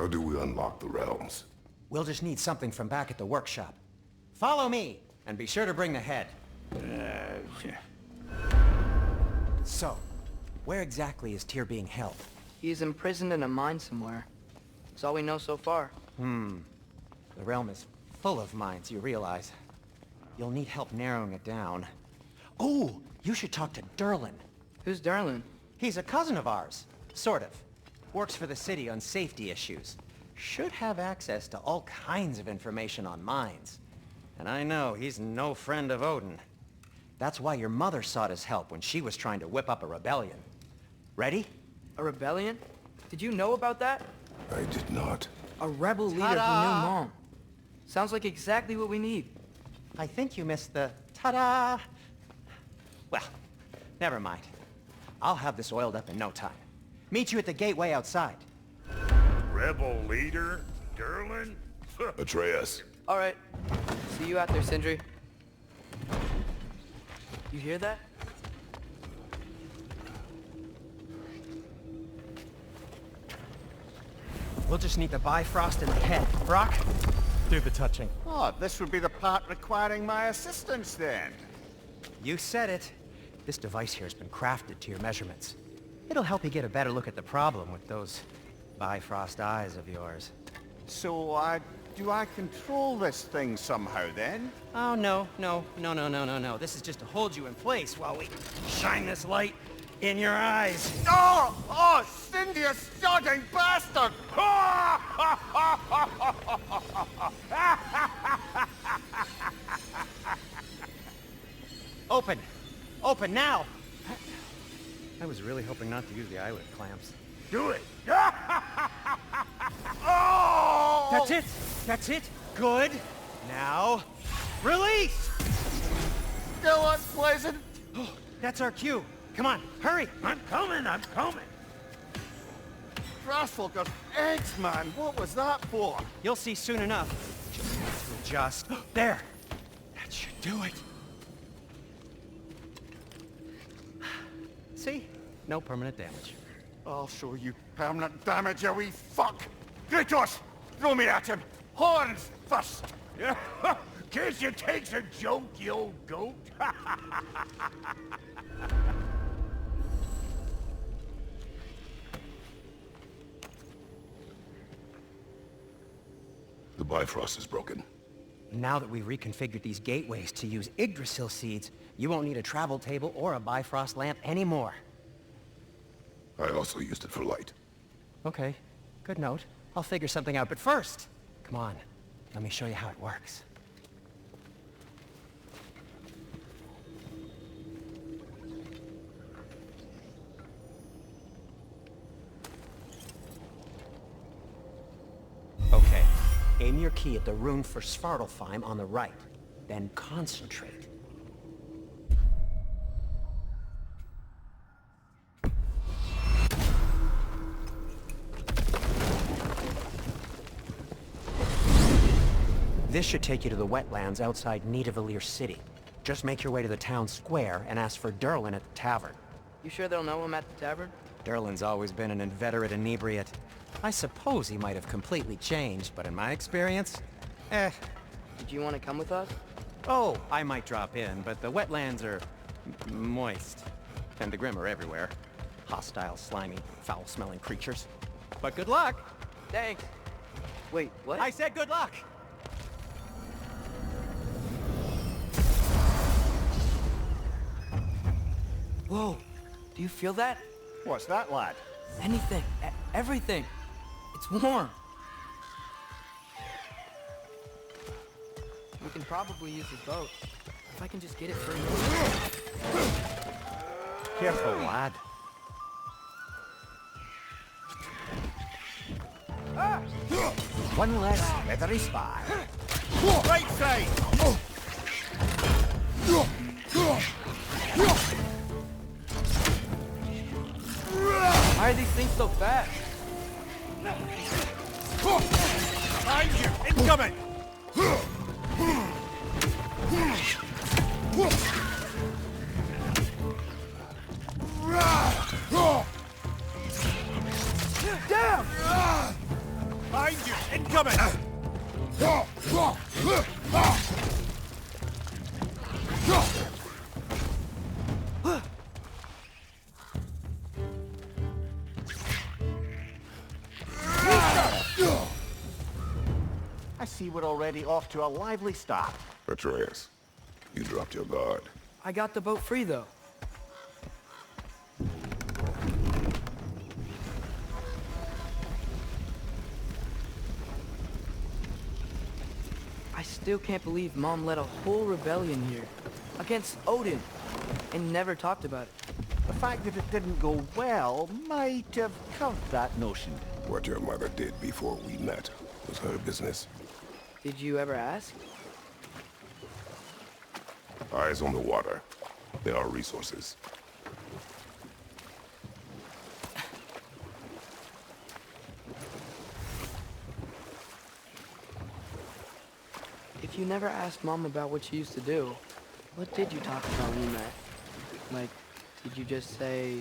How do we unlock the realms? We'll just need something from back at the workshop. Follow me, and be sure to bring the head. So, where exactly is Tyr being held? He's imprisoned in a mine somewhere. That's all we know so far. The realm is full of mines, you realize. You'll need help narrowing it down. Oh, you should talk to Durlin. Who's Darlin? He's a cousin of ours. Sort of. Works for the city on safety issues. Should have access to all kinds of information on mines. And I know he's no friend of Odin. That's why your mother sought his help when she was trying to whip up a rebellion. Ready? A rebellion? Did you know about that? I did not. A rebel leader who knew Mom. Sounds like exactly what we need. I think you missed the ta-da! Well, never mind. I'll have this oiled up in no time. Meet you at the gateway outside. Rebel leader? Durlin? Atreus. All right. See you out there, Sindri. You hear that? We'll just need the Bifrost in the head. Brock, do the touching. Oh, this would be the part requiring my assistance then. You said it. This device here has been crafted to your measurements. It'll help you get a better look at the problem with those Bifrost eyes of yours. So, do I control this thing somehow then? Oh, no. This is just to hold you in place while we shine this light in your eyes. Oh, Cindy, you sodding bastard! Open! Open now! I was really hoping not to use the eyelid clamps. Do it! Oh! That's it! That's it! Good! Now, release! Still unpleasant. Oh, that's our cue. Come on, hurry! I'm coming! Grassfalker's eggs, man. What was that for? You'll see soon enough. Just have to adjust. There! That should do it. See? No permanent damage. I'll show you permanent damage, you wee fuck! Kratos! Throw me at him! Horns first! Guess you takes a joke, you old goat. The Bifrost is broken. Now that we've reconfigured these gateways to use Yggdrasil seeds, you won't need a travel table or a Bifrost lamp anymore. I also used it for light. Okay, good note. I'll figure something out, but first, come on, let me show you how it works. Okay, aim your key at the rune for Svartalfheim on the right, then concentrate. This should take you to the wetlands outside Nidavellir City. Just make your way to the town square and ask for Durlin at the tavern. You sure they'll know him at the tavern? Durlin's always been an inveterate inebriate. I suppose he might have completely changed, but in my experience, Did you want to come with us? Oh, I might drop in, but the wetlands are moist. And the Grim are everywhere. Hostile, slimy, foul-smelling creatures. But good luck! Thanks. Wait, what? I said good luck! Whoa, do you feel that? What's that, lad? Anything, everything. It's warm. We can probably use the boat. If I can just get it free. Careful, lad. One less feathery spy. Right side! Why are these things so fast? Behind you! Incoming! Down! see we're already off to a lively start. Atreus, you dropped your guard. I got the boat free, though. I still can't believe Mom led a whole rebellion here. Against Odin. And never talked about it. The fact that it didn't go well might have curved that notion. What your mother did before we met was her business. Did you ever ask? Eyes on the water. There are resources. If you never asked Mom about what she used to do, what did you talk about when you met? Like, did you just say...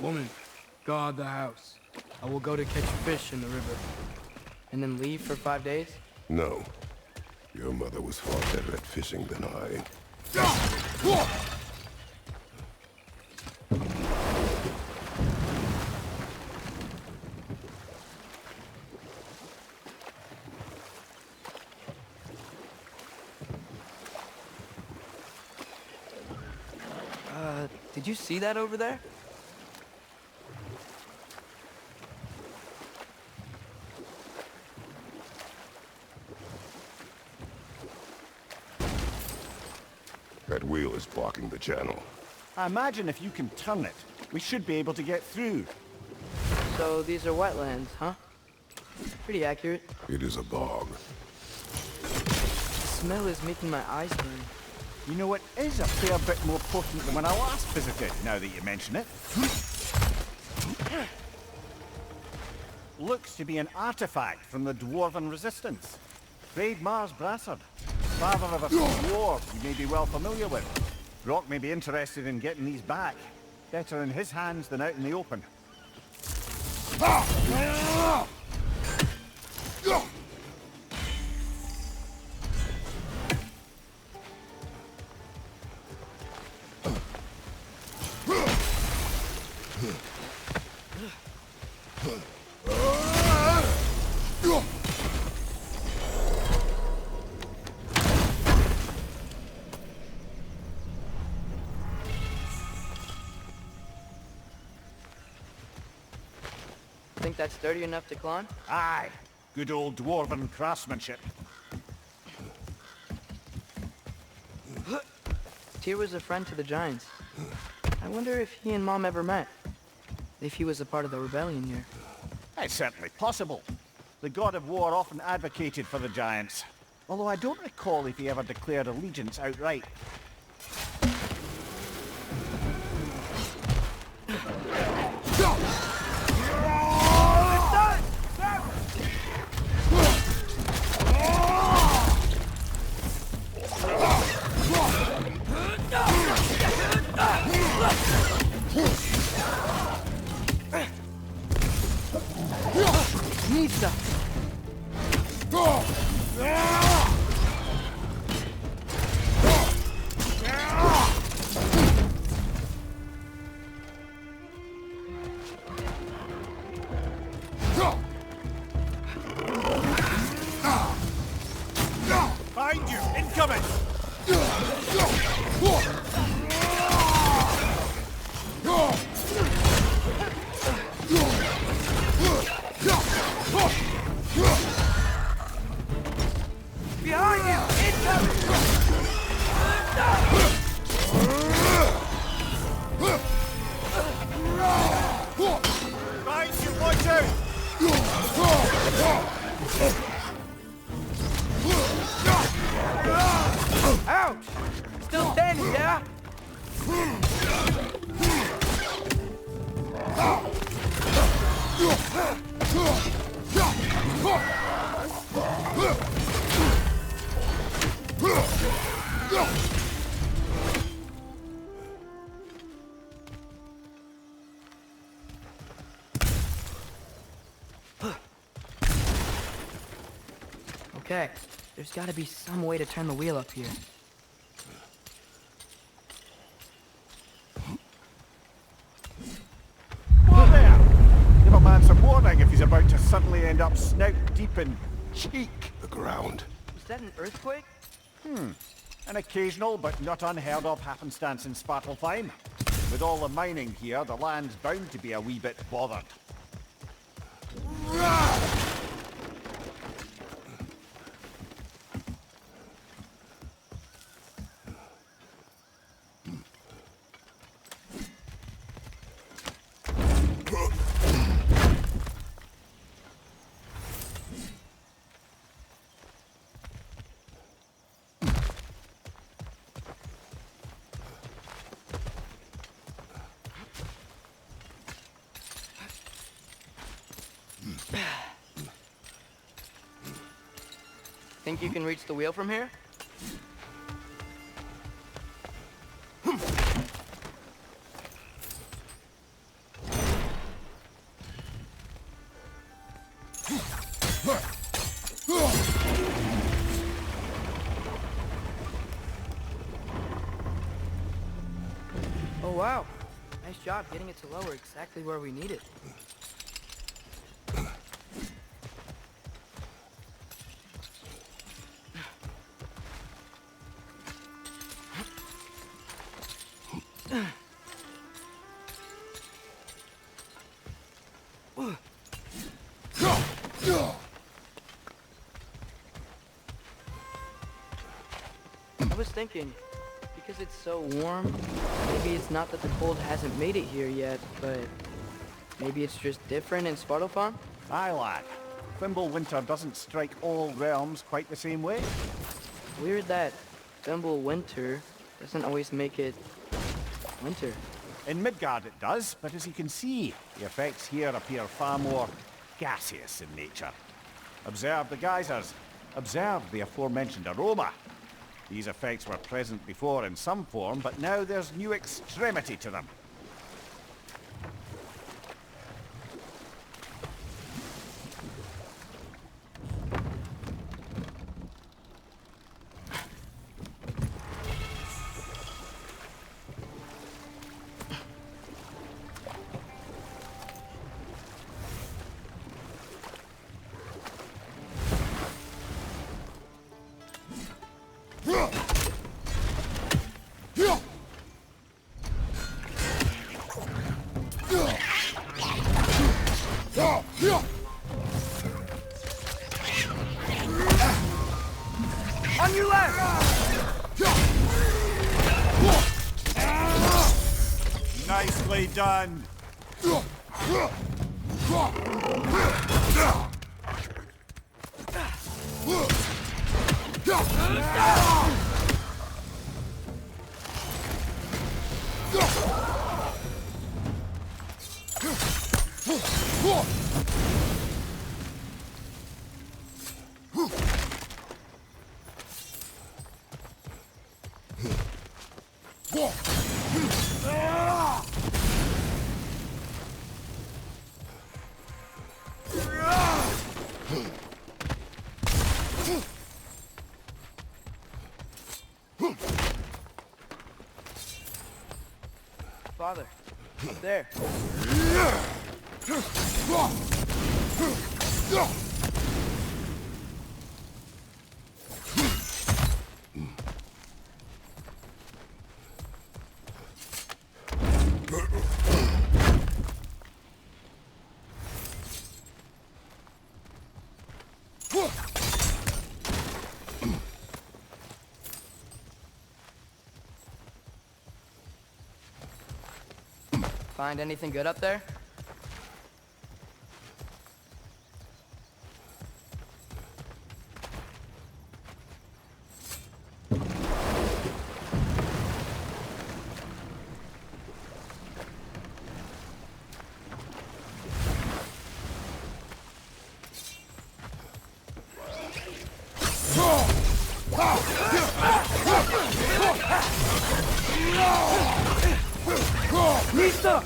Woman, guard the house. I will go to catch fish in the river. and then leave for 5 days? No. Your mother was far better at fishing than I. Did you see that over there? That wheel is blocking the channel. I imagine if you can turn it, we should be able to get through. So these are wetlands, huh? Pretty accurate. It is a bog. The smell is making my eyes burn. You know, it is a fair bit more potent than when I last visited, now that you mention it. Looks to be an artifact from the Dwarven Resistance. Trade Mars Brassard, father of a few dwarves you may be well familiar with. Brock may be interested in getting these back. Better in his hands than out in the open. Think that's sturdy enough to climb? Aye, good old Dwarven craftsmanship. Tyr was a friend to the Giants. I wonder if he and Mom ever met. If he was a part of the rebellion here. It's certainly possible. The god of war often advocated for the Giants. Although I don't recall if he ever declared allegiance outright. Nisa! Find you! Incoming! Behind you! Incoming! Find you! Watch out! Ouch! Still standing, yeah? Okay, there's gotta be some way to turn the wheel up here. Whoa there! Give a man some warning if he's about to suddenly end up snout deep in cheek. The ground. Was that an earthquake? An occasional but not unheard of happenstance in Svartalfheim. With all the mining here, the land's bound to be a wee bit bothered. Think you can reach the wheel from here? Oh wow. Nice job getting it to lower exactly where we need it. I was thinking, because it's so warm, maybe it's not that the cold hasn't made it here yet, but maybe it's just different in Svartalfheim? Aye, lad. Thimble winter doesn't strike all realms quite the same way. Weird that Thimble winter doesn't always make it winter. In Midgard it does, but as you can see, the effects here appear far more gaseous in nature. Observe the geysers. Observe the aforementioned aroma. These effects were present before in some form, but now there's new extremity to them. On your left! Nicely done. Father, up there. Find anything good up there? Lisa!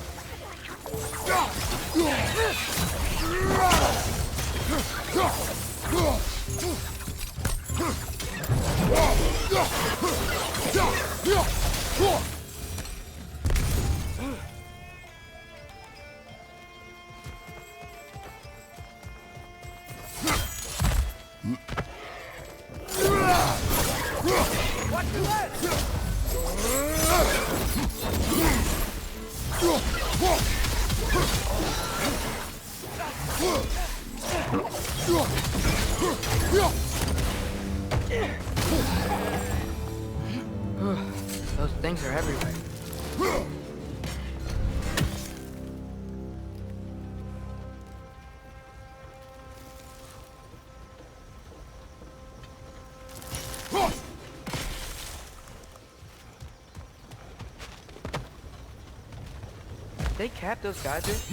They capped those geysers?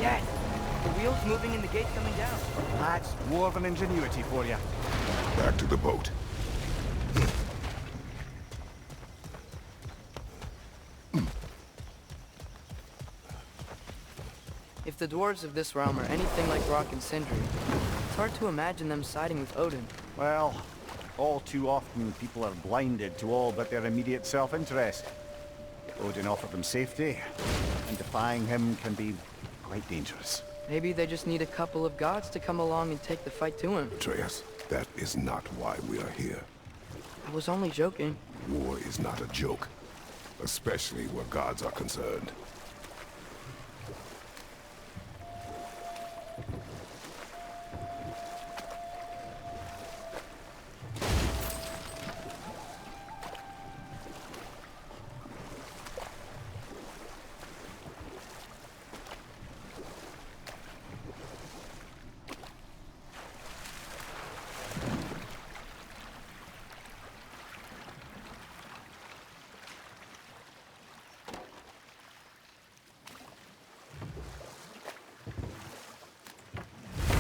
Yes! The wheel's moving and the gate's coming down. That's dwarven ingenuity for you. Back to the boat. If the dwarves of this realm are anything like Rock and Sindri, it's hard to imagine them siding with Odin. Well, all too often people are blinded to all but their immediate self-interest. Odin offered them safety, and defying him can be quite dangerous. Maybe they just need a couple of gods to come along and take the fight to him. Atreus, that is not why we are here. I was only joking. War is not a joke, especially where gods are concerned.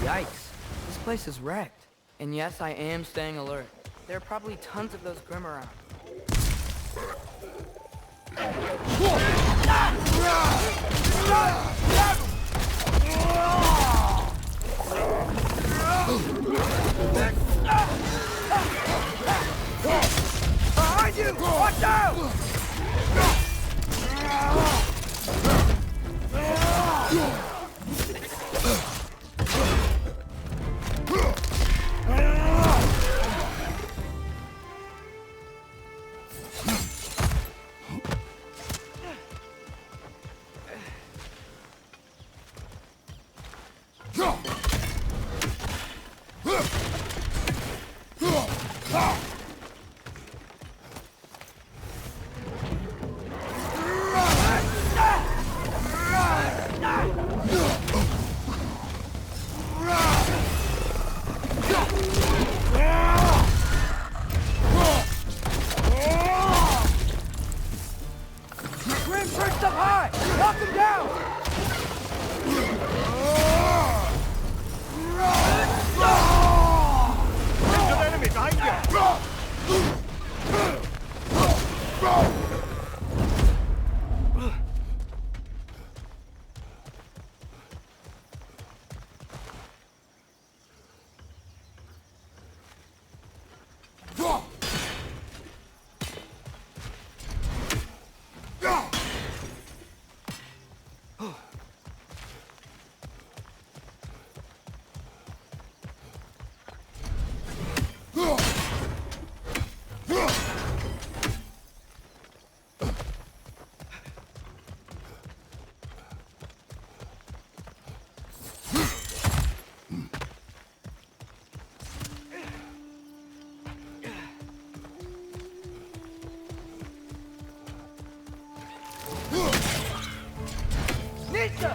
Yikes. This place is wrecked. And yes, I am staying alert. There are probably tons of those Grim around. Behind you! Watch out! Grim perched up high! Knock him down! There's an enemy behind you! Nista!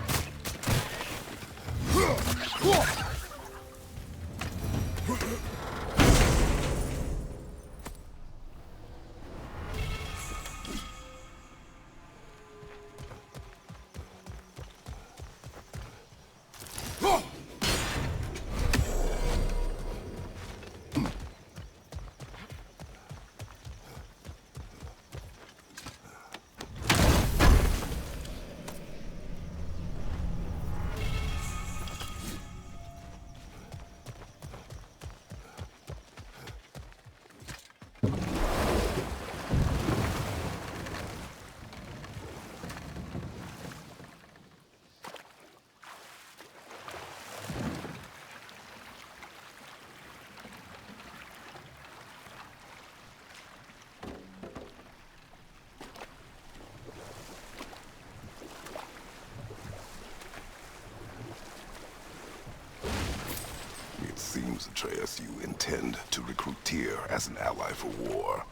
It seems, Atreus, you intend to recruit Tyr as an ally for war.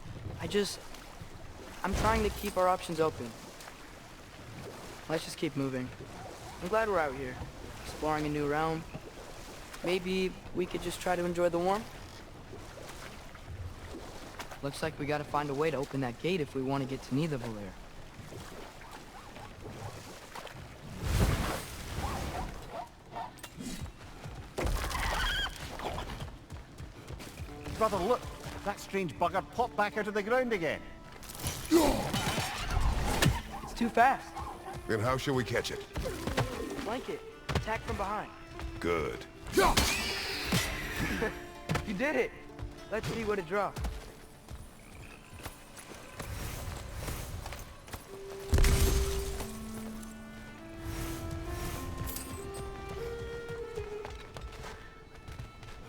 I'm trying to keep our options open. Let's just keep moving. I'm glad we're out here, exploring a new realm. Maybe we could just try to enjoy the warmth? Looks like we gotta find a way to open that gate if we want to get to Nidavellir. Brother, look! That strange bugger popped back out of the ground again. It's too fast. Then how shall we catch it? Flank it. Attack from behind. Good. You did it. Let's see what it draws.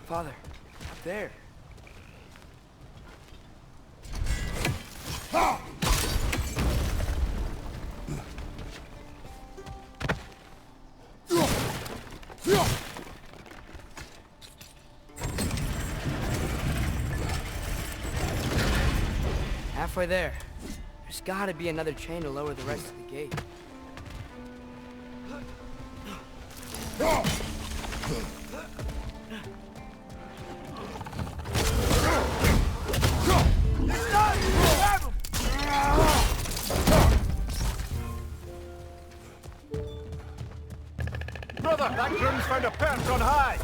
Father, up there. Halfway there. There's gotta be another chain to lower the rest of the gate. Brother, that groom's found a perch on high!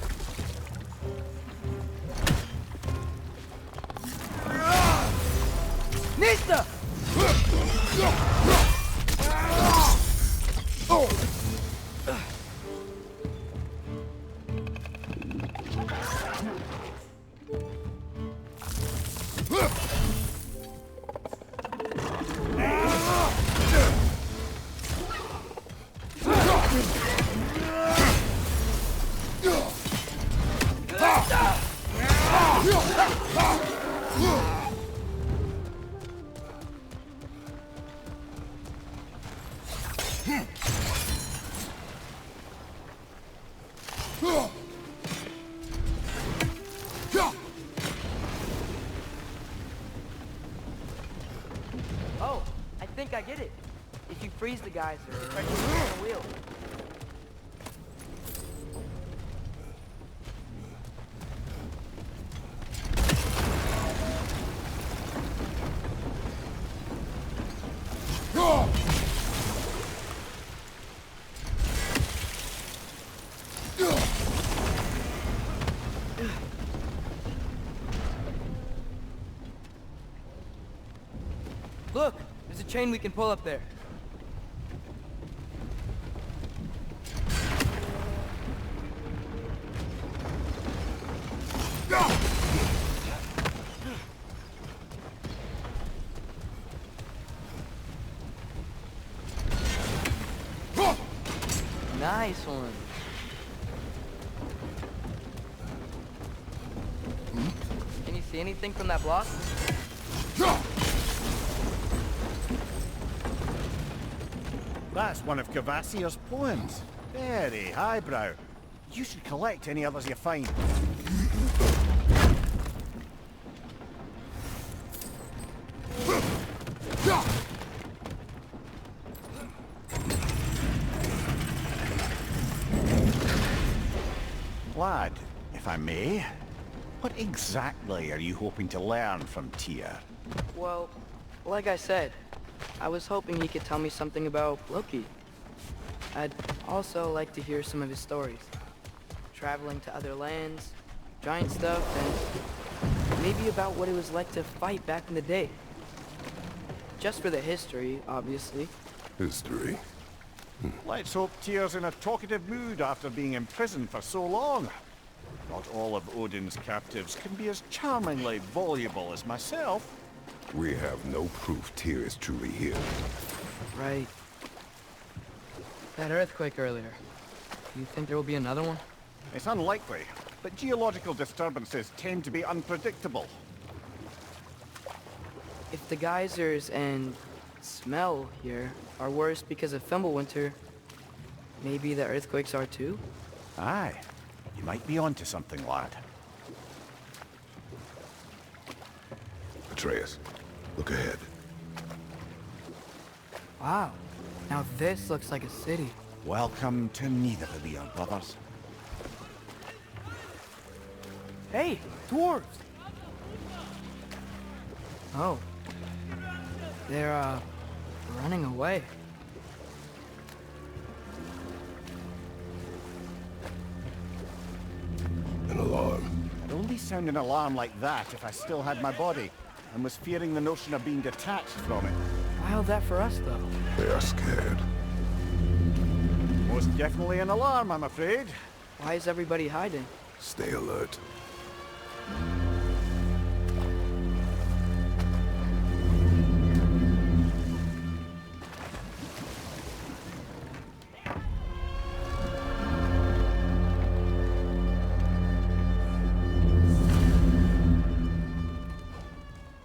Nista! Oh, I think I get it. If you freeze the geyser, try to turn the wheel. Look, there's a chain we can pull up there. Nice one. Can you see anything from that block? That's one of Cavassier's poems. Very highbrow. You should collect any others you find. Lad, if I may, what exactly are you hoping to learn from Tyr? Well, like I said, I was hoping he could tell me something about Loki. I'd also like to hear some of his stories. Traveling to other lands, giant stuff, and maybe about what it was like to fight back in the day. Just for the history, obviously. History. Let's hope Tyr's in a talkative mood after being imprisoned for so long. Not all of Odin's captives can be as charmingly voluble as myself. We have no proof Tyr is truly here. Right. That earthquake earlier. Do you think there will be another one? It's unlikely, but geological disturbances tend to be unpredictable. If the geysers and smell here are worse because of Fimbulwinter, maybe the earthquakes are too? Aye, you might be onto something, lad. Atreus, look ahead. Wow. Now this looks like a city. Welcome to Nidavellir, brothers. Hey, dwarves! Oh. They're, running away. An alarm. It only sound an alarm like that if I still had my body, and was fearing the notion of being detached from it. Wild that for us, though. They are scared. Most definitely an alarm, I'm afraid. Why is everybody hiding? Stay alert.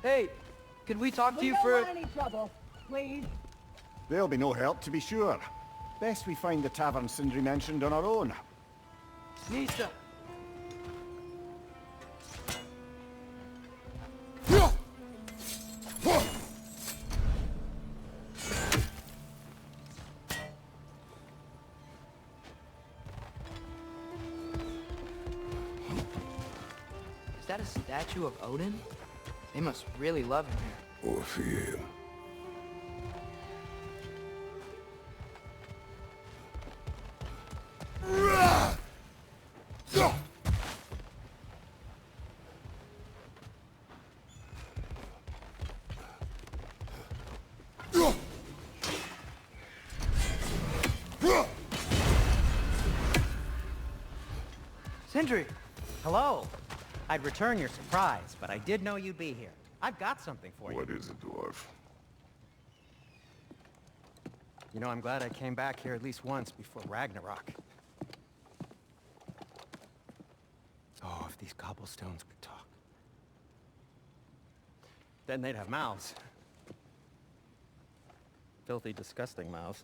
Hey, could we talk to you don't for... want any trouble, please. There'll be no help, to be sure. Best we find the tavern Sindri mentioned on our own. Nisa! Is that a statue of Odin? They must really love him here. Or fear him. Sindri! Hello. I'd return your surprise, but I did know you'd be here. I've got something for you. What is it, dwarf? You know, I'm glad I came back here at least once before Ragnarok. Oh, if these cobblestones could talk. Then they'd have mouths. Filthy, disgusting mouths.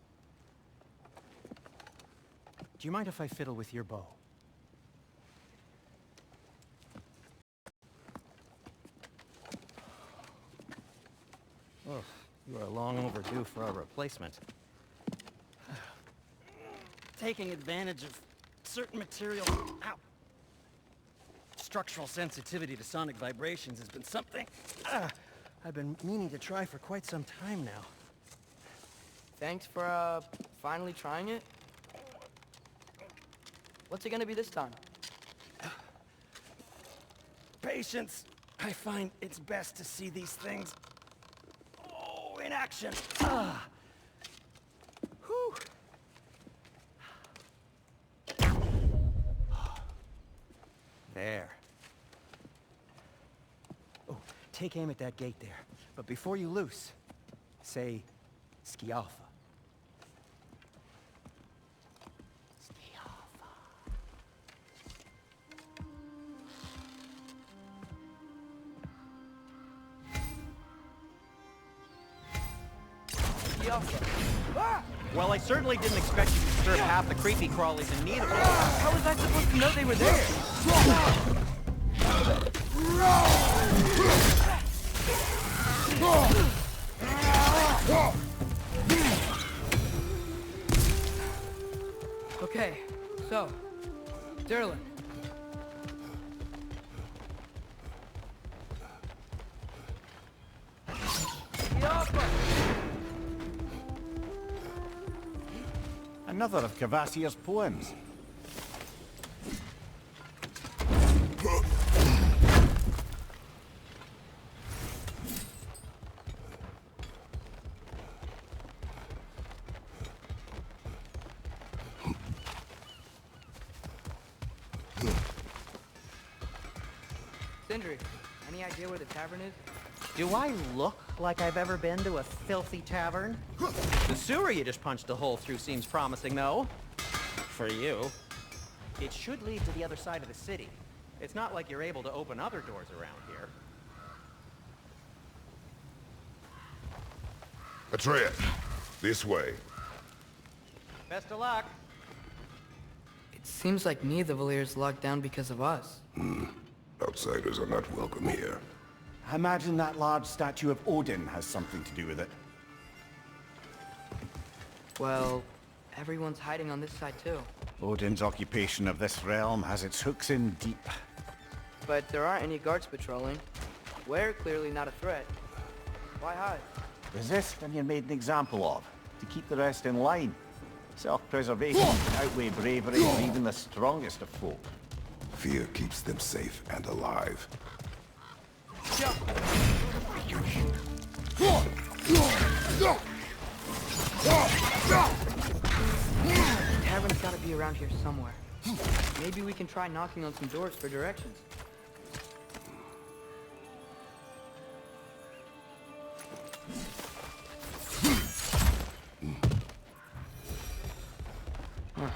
Do you mind if I fiddle with your bow? Oh, you are long overdue for a replacement. Taking advantage of certain materials. Ow. Structural sensitivity to sonic vibrations has been something I've been meaning to try for quite some time now. Thanks for, finally trying it. What's it gonna be this time? Patience. I find it's best to see these things in action. Whew. There. Oh, take aim at that gate there. But before you loose, say Skialfa. Well, I certainly didn't expect you to disturb half the creepy crawlies in need of it. How was I supposed to know they were there? Okay, so, Derlin. Another of Kvasir's poems. Sindri, any idea where the tavern is? Do I look like I've ever been to a filthy tavern? The sewer you just punched a hole through seems promising, though. For you. It should lead to the other side of the city. It's not like you're able to open other doors around here. Atreus, this way. Best of luck. It seems like Nidavelir's locked down because of us. Outsiders are not welcome here. I imagine that large statue of Odin has something to do with it. Well, everyone's hiding on this side too. Odin's occupation of this realm has its hooks in deep. But there aren't any guards patrolling. We're clearly not a threat. Why hide? Resist and you're made an example of, to keep the rest in line. Self-preservation can outweigh bravery for even the strongest of folk. fear keeps them safe and alive. The tavern's gotta be around here somewhere. Maybe we can try knocking on some doors for directions. Huh.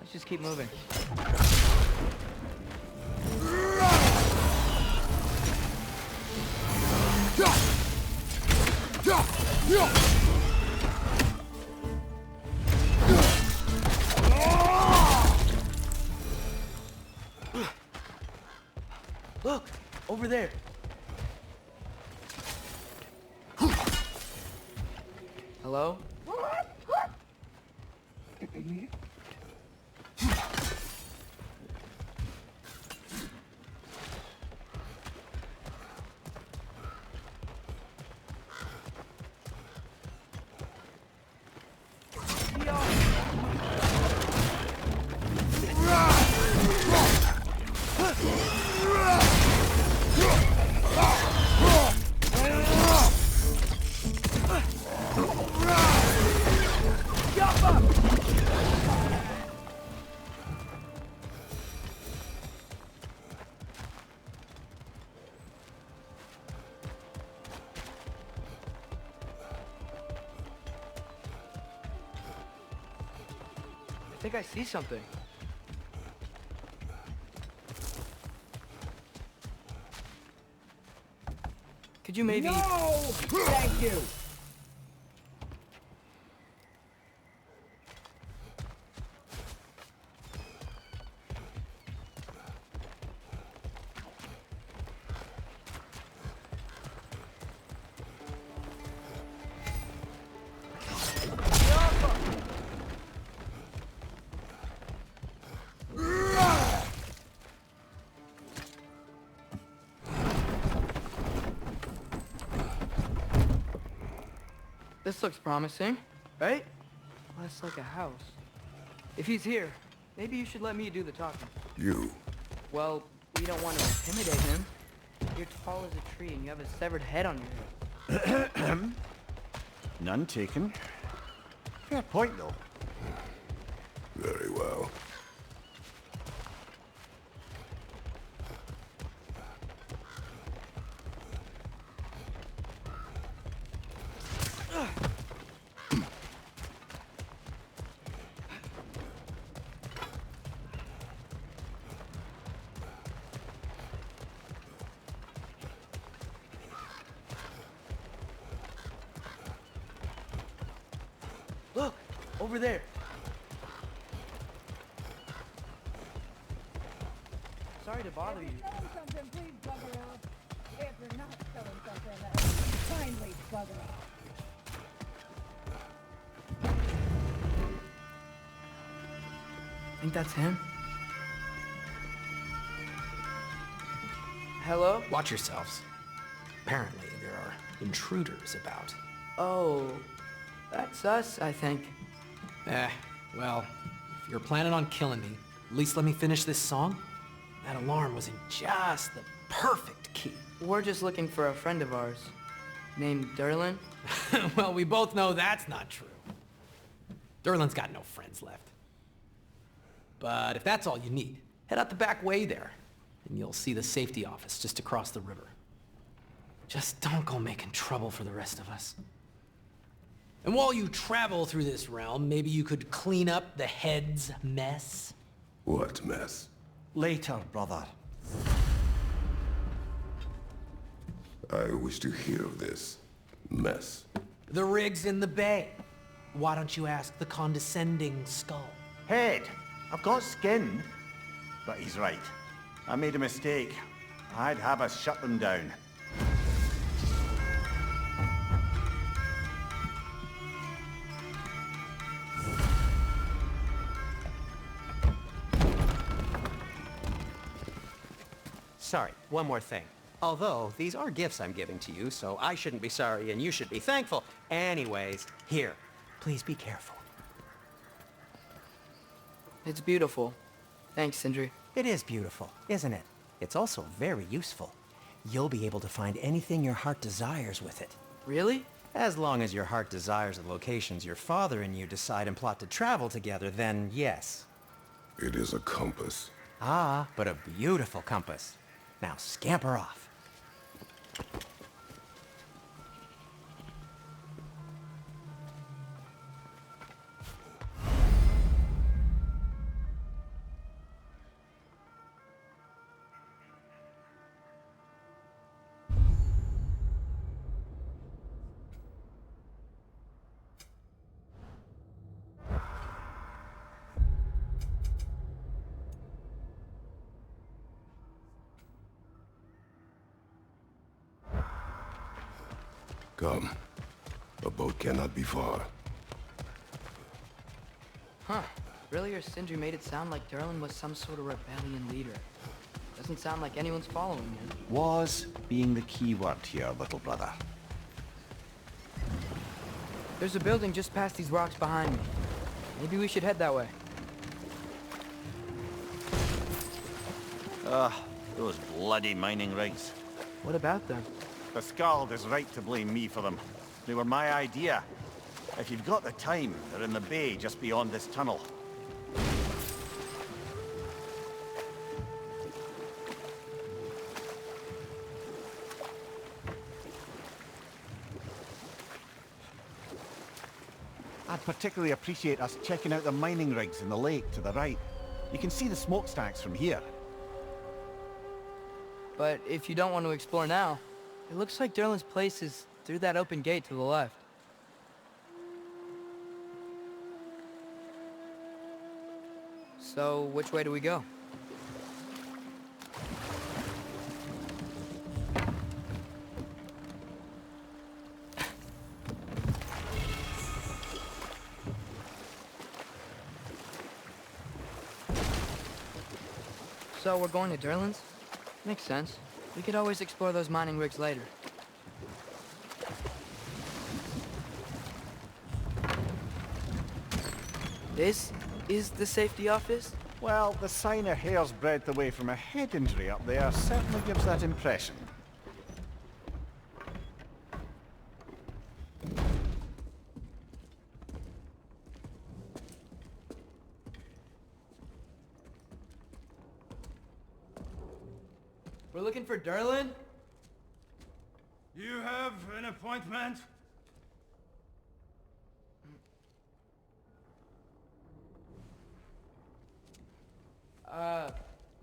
Let's just keep moving. Look! Over there! Hello? I think I see something. Could you maybe... No! Thank you! This looks promising, right? Less like a house. If he's here, maybe you should let me do the talking. You. Well, we don't want to intimidate him. You're tall as a tree and you have a severed head on your head. None taken. Fair point, though. Very well. Look! Over there! Sorry to bother you. If you're selling something, please bugger off. If you're not selling something, kindly bugger off. Think that's him? Hello? Watch yourselves. Apparently, there are intruders about. Oh, that's us, I think. Well, if you're planning on killing me, at least let me finish this song. That alarm was in just the perfect key. We're just looking for a friend of ours, named Derlin. Well, we both know that's not true. Derlin's got no friends left. But if that's all you need, head out the back way there, and you'll see the safety office just across the river. Just don't go making trouble for the rest of us. And while you travel through this realm, maybe you could clean up the head's mess? What mess? Later, brother. I wish to hear of this mess. The rig's in the bay. Why don't you ask the condescending skull? Head, I've got skin. But he's right. I made a mistake. I'd have us shut them down. Sorry, one more thing. Although, these are gifts I'm giving to you, so I shouldn't be sorry and you should be thankful. Anyways, here, please be careful. It's beautiful. Thanks, Sindri. It is beautiful, isn't it? It's also very useful. You'll be able to find anything your heart desires with it. Really? As long as your heart desires the locations your father and you decide and plot to travel together, then yes. It is a compass. Ah, but a beautiful compass. Now scamper off. Come. A boat cannot be far. Huh. Earlier, Sindri made it sound like Durlin was some sort of rebellion leader. Doesn't sound like anyone's following him. Was being the key word here, little brother. There's a building just past these rocks behind me. Maybe we should head that way. Those bloody mining rigs. What about them? The Skald is right to blame me for them. They were my idea. If you've got the time, they're in the bay just beyond this tunnel. I'd particularly appreciate us checking out the mining rigs in the lake to the right. You can see the smokestacks from here. But if you don't want to explore now, it looks like Durlin's place is through that open gate to the left. So, which way do we go? So, we're going to Durlin's? Makes sense. We could always explore those mining rigs later. This is the safety office? Well, the sign a hair's breadth away from a head injury up there certainly gives that impression. We're looking for Durlin? You have an appointment?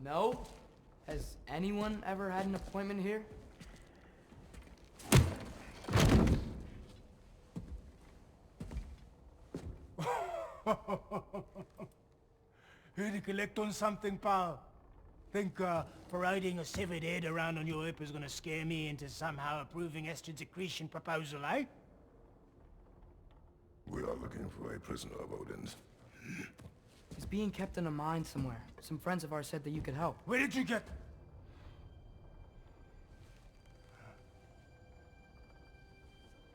No. Has anyone ever had an appointment here? Here to collect on something, pal? Think, parading a severed head around on your hip is gonna scare me into somehow approving Estrid's accretion proposal, eh? We are looking for a prisoner of Odin's. He's being kept in a mine somewhere. Some friends of ours said that you could help. Where did you get...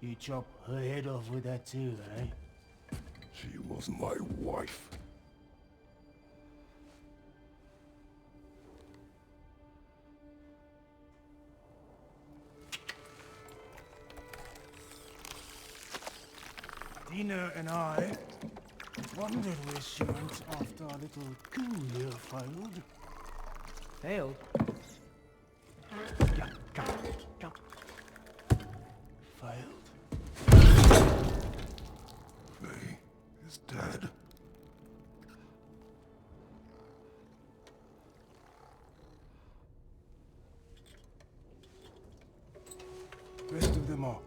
You chop her head off with that too, eh? She was my wife. Dina and I wondered where she went after our little coup here failed. Failed? Yeah, come. Failed. Faye is dead. Rest of them are.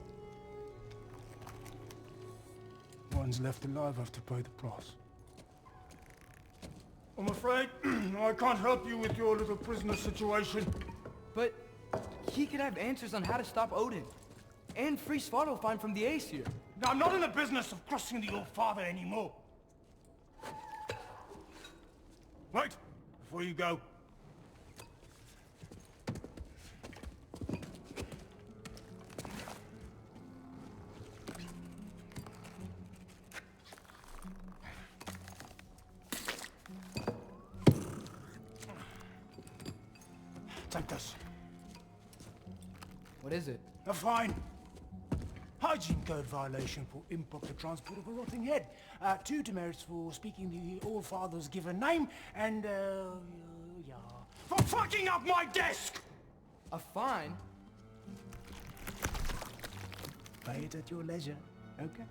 One's left alive have to pay the price. I'm afraid I can't help you with your little prisoner situation. But he could have answers on how to stop Odin. And free Svartalfheim from the Aesir. Now, I'm not in the business of crossing the old father anymore. Wait, before you go. Take this. What is it? A fine. Hygiene code violation for improper transport of a rotting head. 2 demerits for speaking the All-Father's given name, and, yeah. For fucking up my desk! A fine? Pay it at your leisure, okay?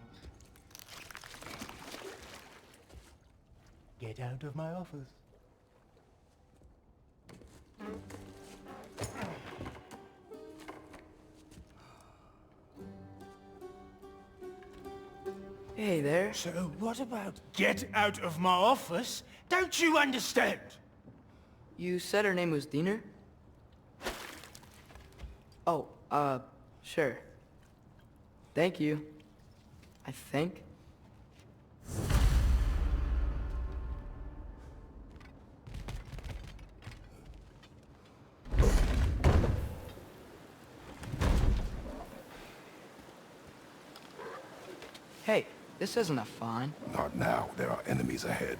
Get out of my office. Hey there. So what about get out of my office? Don't you understand? You said her name was Diener? Oh, sure. Thank you. I think. Hey, this isn't a fine. Not now. There are enemies ahead.